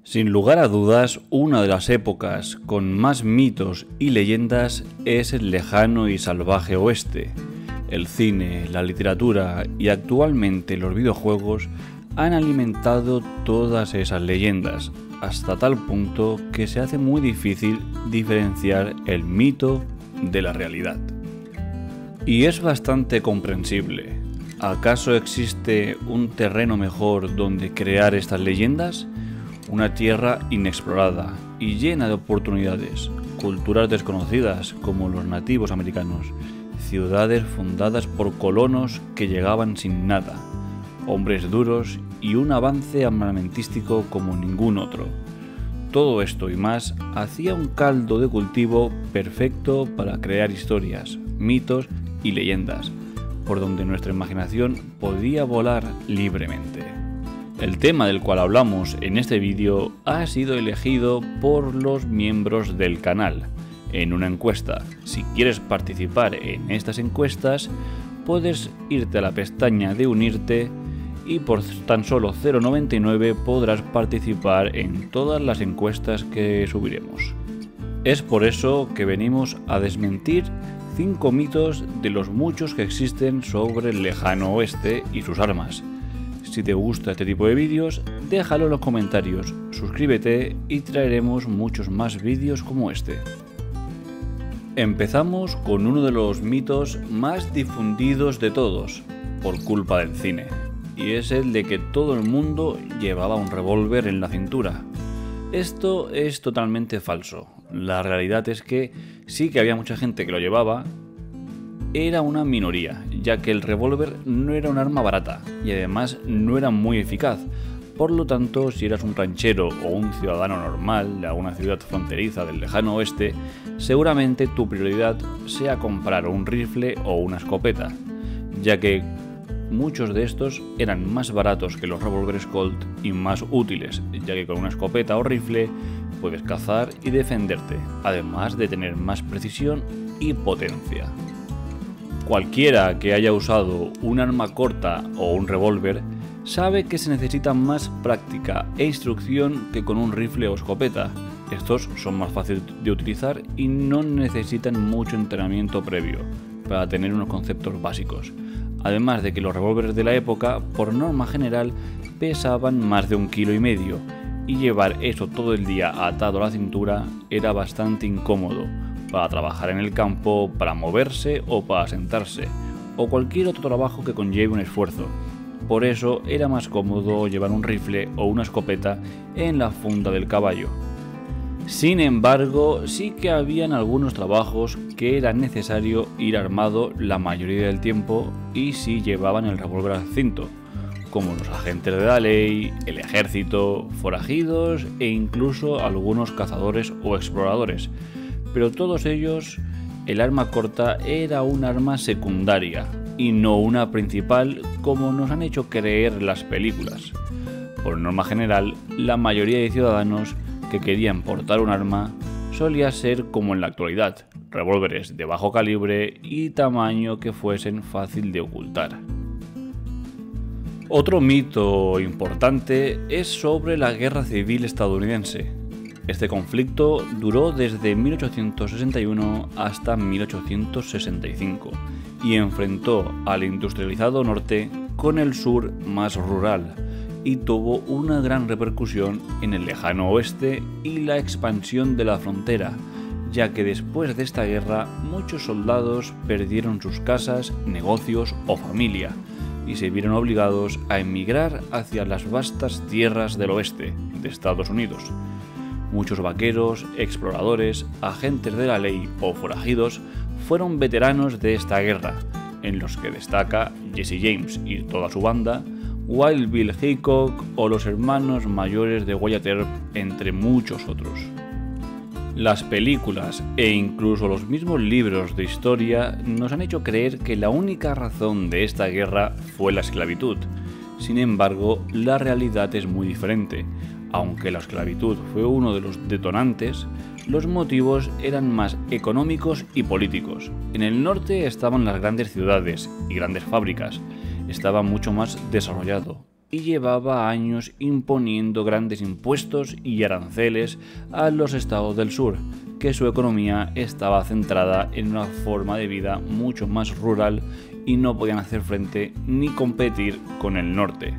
Sin lugar a dudas, una de las épocas con más mitos y leyendas es el lejano y salvaje oeste. El cine, la literatura y actualmente los videojuegos han alimentado todas esas leyendas, hasta tal punto que se hace muy difícil diferenciar el mito de la realidad. Y es bastante comprensible. ¿Acaso existe un terreno mejor donde crear estas leyendas? Una tierra inexplorada y llena de oportunidades, culturas desconocidas como los nativos americanos, ciudades fundadas por colonos que llegaban sin nada, hombres duros y un avance armamentístico como ningún otro. Todo esto y más hacía un caldo de cultivo perfecto para crear historias, mitos y leyendas, por donde nuestra imaginación podía volar libremente. El tema del cual hablamos en este vídeo ha sido elegido por los miembros del canal en una encuesta. Si quieres participar en estas encuestas, puedes irte a la pestaña de unirte y por tan solo 0,99 podrás participar en todas las encuestas que subiremos. Es por eso que venimos a desmentir 5 mitos de los muchos que existen sobre el lejano oeste y sus armas. Si te gusta este tipo de vídeos, déjalo en los comentarios, suscríbete y traeremos muchos más vídeos como este. Empezamos con uno de los mitos más difundidos de todos, por culpa del cine, y es el de que todo el mundo llevaba un revólver en la cintura. Esto es totalmente falso. La realidad es que sí que había mucha gente que lo llevaba. Era una minoría, ya que el revólver no era un arma barata y además no era muy eficaz. Por lo tanto, si eras un ranchero o un ciudadano normal de alguna ciudad fronteriza del lejano oeste, seguramente tu prioridad sea comprar un rifle o una escopeta, ya que muchos de estos eran más baratos que los revólveres Colt y más útiles, ya que con una escopeta o rifle puedes cazar y defenderte, además de tener más precisión y potencia. Cualquiera que haya usado un arma corta o un revólver sabe que se necesita más práctica e instrucción que con un rifle o escopeta. Estos son más fáciles de utilizar y no necesitan mucho entrenamiento previo para tener unos conceptos básicos. Además de que los revólveres de la época, por norma general, pesaban más de 1,5 kilos y llevar eso todo el día atado a la cintura era bastante incómodo para trabajar en el campo, para moverse o para sentarse, o cualquier otro trabajo que conlleve un esfuerzo. Por eso era más cómodo llevar un rifle o una escopeta en la funda del caballo. Sin embargo, sí que habían algunos trabajos que era necesario ir armado la mayoría del tiempo y sí llevaban el revólver al cinto, como los agentes de la ley, el ejército, forajidos e incluso algunos cazadores o exploradores. Pero todos ellos, el arma corta era un arma secundaria y no una principal como nos han hecho creer las películas. Por norma general, la mayoría de ciudadanos que querían portar un arma solía ser como en la actualidad, revólveres de bajo calibre y tamaño que fuesen fácil de ocultar. Otro mito importante es sobre la Guerra Civil estadounidense. Este conflicto duró desde 1861 hasta 1865 y enfrentó al industrializado norte con el sur más rural y tuvo una gran repercusión en el lejano oeste y la expansión de la frontera, ya que después de esta guerra muchos soldados perdieron sus casas, negocios o familia y se vieron obligados a emigrar hacia las vastas tierras del oeste de Estados Unidos. Muchos vaqueros, exploradores, agentes de la ley o forajidos fueron veteranos de esta guerra, en los que destaca Jesse James y toda su banda, Wild Bill Hickok o los hermanos mayores de Wyatt Earp, entre muchos otros. Las películas e incluso los mismos libros de historia nos han hecho creer que la única razón de esta guerra fue la esclavitud. Sin embargo, la realidad es muy diferente. Aunque la esclavitud fue uno de los detonantes, los motivos eran más económicos y políticos. En el norte estaban las grandes ciudades y grandes fábricas, estaba mucho más desarrollado, y llevaba años imponiendo grandes impuestos y aranceles a los estados del sur, que su economía estaba centrada en una forma de vida mucho más rural y no podían hacer frente ni competir con el norte.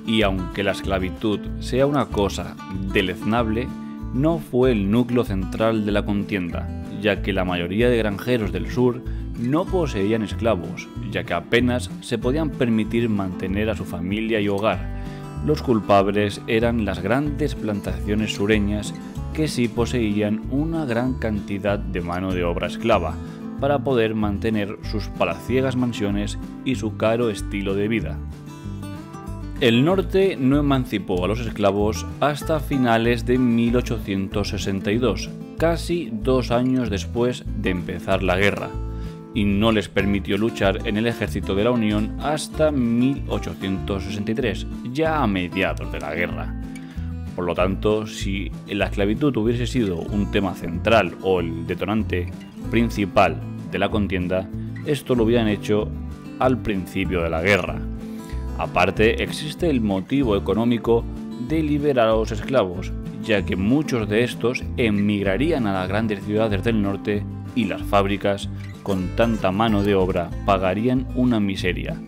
Y aunque la esclavitud sea una cosa deleznable, no fue el núcleo central de la contienda, ya que la mayoría de granjeros del sur no poseían esclavos, ya que apenas se podían permitir mantener a su familia y hogar. Los culpables eran las grandes plantaciones sureñas, que sí poseían una gran cantidad de mano de obra esclava para poder mantener sus palaciegas mansiones y su caro estilo de vida. El norte no emancipó a los esclavos hasta finales de 1862, casi 2 años después de empezar la guerra, y no les permitió luchar en el ejército de la Unión hasta 1863, ya a mediados de la guerra. Por lo tanto, si la esclavitud hubiese sido un tema central o el detonante principal de la contienda, esto lo hubieran hecho al principio de la guerra. Aparte, existe el motivo económico de liberar a los esclavos, ya que muchos de estos emigrarían a las grandes ciudades del norte y las fábricas, con tanta mano de obra, pagarían una miseria.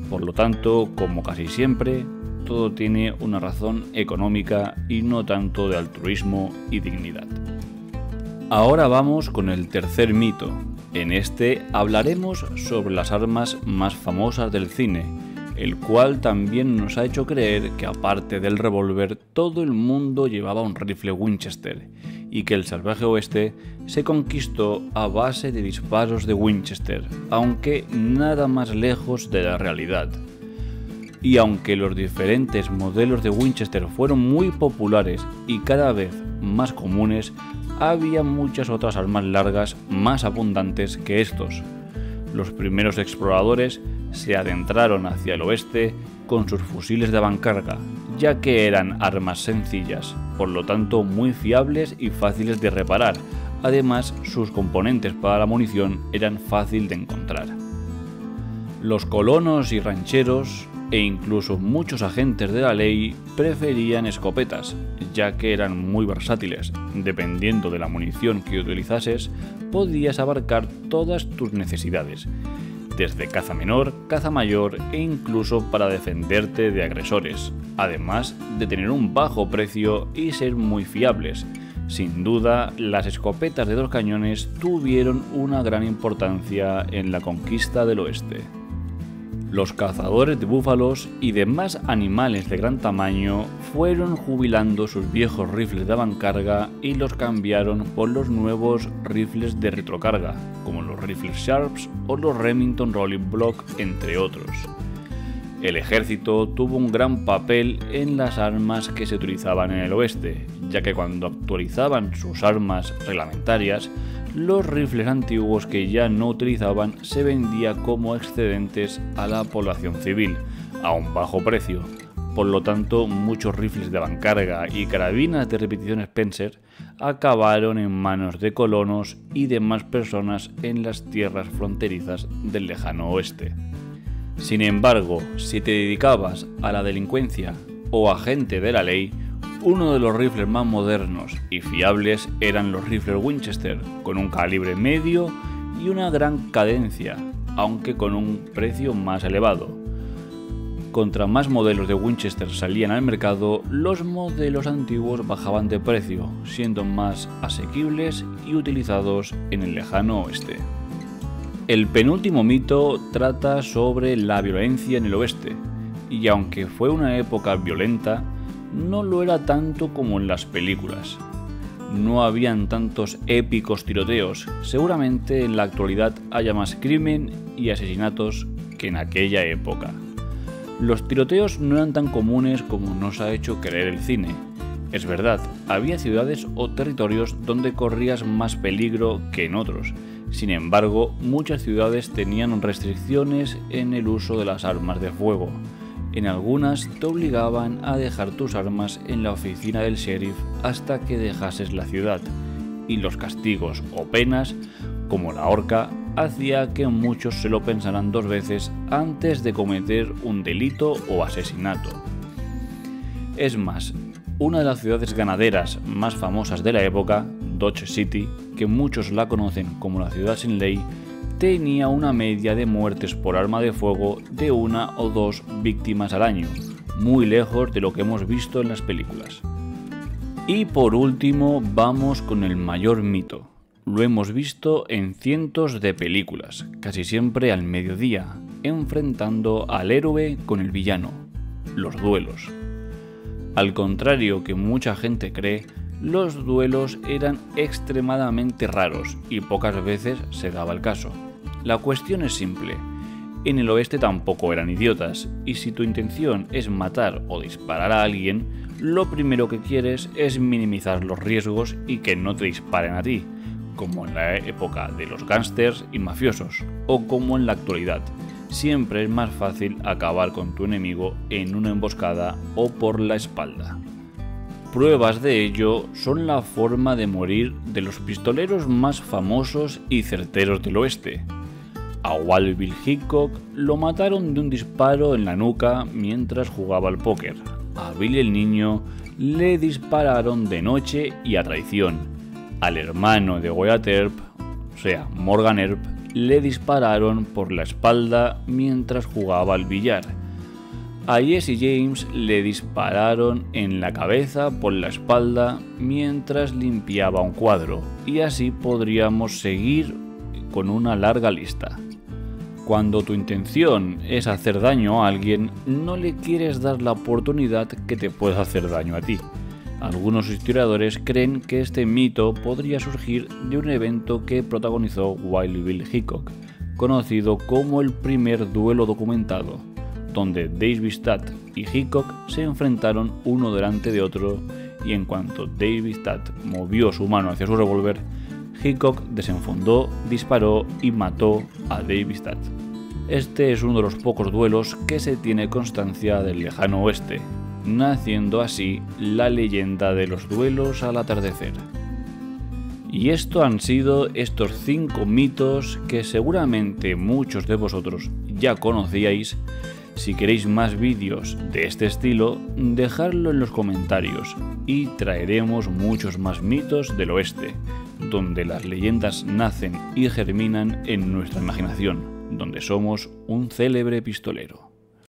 Por lo tanto, como casi siempre, todo tiene una razón económica y no tanto de altruismo y dignidad. Ahora vamos con el tercer mito. En este hablaremos sobre las armas más famosas del cine, el cual también nos ha hecho creer que aparte del revólver todo el mundo llevaba un rifle Winchester y que el salvaje oeste se conquistó a base de disparos de Winchester, aunque nada más lejos de la realidad. Y aunque los diferentes modelos de Winchester fueron muy populares y cada vez más comunes, había muchas otras armas largas más abundantes que estos. Los primeros exploradores se adentraron hacia el oeste con sus fusiles de avancarga, ya que eran armas sencillas, por lo tanto muy fiables y fáciles de reparar. Además, sus componentes para la munición eran fácil de encontrar. Los colonos y rancheros e incluso muchos agentes de la ley preferían escopetas, ya que eran muy versátiles. Dependiendo de la munición que utilizases, podías abarcar todas tus necesidades, desde caza menor, caza mayor e incluso para defenderte de agresores, además de tener un bajo precio y ser muy fiables. Sin duda, las escopetas de 2 cañones tuvieron una gran importancia en la conquista del oeste. Los cazadores de búfalos y demás animales de gran tamaño fueron jubilando sus viejos rifles de avancarga y los cambiaron por los nuevos rifles de retrocarga, como los rifles Sharps o los Remington Rolling Block, entre otros. El ejército tuvo un gran papel en las armas que se utilizaban en el oeste, ya que cuando actualizaban sus armas reglamentarias, los rifles antiguos que ya no utilizaban se vendían como excedentes a la población civil, a un bajo precio. Por lo tanto, muchos rifles de avancarga y carabinas de repetición Spencer acabaron en manos de colonos y demás personas en las tierras fronterizas del lejano oeste. Sin embargo, si te dedicabas a la delincuencia o agente de la ley, uno de los rifles más modernos y fiables eran los rifles Winchester, con un calibre medio y una gran cadencia, aunque con un precio más elevado. Contra más modelos de Winchester salían al mercado, los modelos antiguos bajaban de precio, siendo más asequibles y utilizados en el lejano oeste. El penúltimo mito trata sobre la violencia en el oeste, y aunque fue una época violenta, no lo era tanto como en las películas. No habían tantos épicos tiroteos. Seguramente en la actualidad haya más crimen y asesinatos que en aquella época. Los tiroteos no eran tan comunes como nos ha hecho creer el cine. Es verdad, había ciudades o territorios donde corrías más peligro que en otros. Sin embargo, muchas ciudades tenían restricciones en el uso de las armas de fuego. En algunas te obligaban a dejar tus armas en la oficina del sheriff hasta que dejases la ciudad, y los castigos o penas, como la horca, hacía que muchos se lo pensaran 2 veces antes de cometer un delito o asesinato. Es más, una de las ciudades ganaderas más famosas de la época, Dodge City, que muchos la conocen como la ciudad sin ley, tenía una media de muertes por arma de fuego de 1 o 2 víctimas al año, muy lejos de lo que hemos visto en las películas. Y por último, vamos con el mayor mito. Lo hemos visto en cientos de películas, casi siempre al mediodía, enfrentando al héroe con el villano, los duelos. Al contrario que mucha gente cree, los duelos eran extremadamente raros y pocas veces se daba el caso. La cuestión es simple. En el oeste tampoco eran idiotas, y si tu intención es matar o disparar a alguien, lo primero que quieres es minimizar los riesgos y que no te disparen a ti, como en la época de los gángsters y mafiosos, o como en la actualidad. Siempre es más fácil acabar con tu enemigo en una emboscada o por la espalda. Pruebas de ello son la forma de morir de los pistoleros más famosos y certeros del oeste. A Wild Bill Hickok lo mataron de un disparo en la nuca mientras jugaba al póker. A Billy el Niño le dispararon de noche y a traición. Al hermano de Wyatt Earp, o sea, Morgan Earp, le dispararon por la espalda mientras jugaba al billar. A Jesse James le dispararon en la cabeza por la espalda mientras limpiaba un cuadro, y así podríamos seguir con una larga lista. Cuando tu intención es hacer daño a alguien, no le quieres dar la oportunidad que te pueda hacer daño a ti. Algunos historiadores creen que este mito podría surgir de un evento que protagonizó Wild Bill Hickok, conocido como el primer duelo documentado, donde David Statt y Hickok se enfrentaron uno delante de otro, y en cuanto David Statt movió su mano hacia su revólver, Hickok desenfundó, disparó y mató a David Statt. Este es uno de los pocos duelos que se tiene constancia del lejano oeste, naciendo así la leyenda de los duelos al atardecer. Y esto han sido estos 5 mitos que seguramente muchos de vosotros ya conocíais. Si queréis más vídeos de este estilo, dejadlo en los comentarios y traeremos muchos más mitos del oeste, donde las leyendas nacen y germinan en nuestra imaginación, donde somos un célebre pistolero.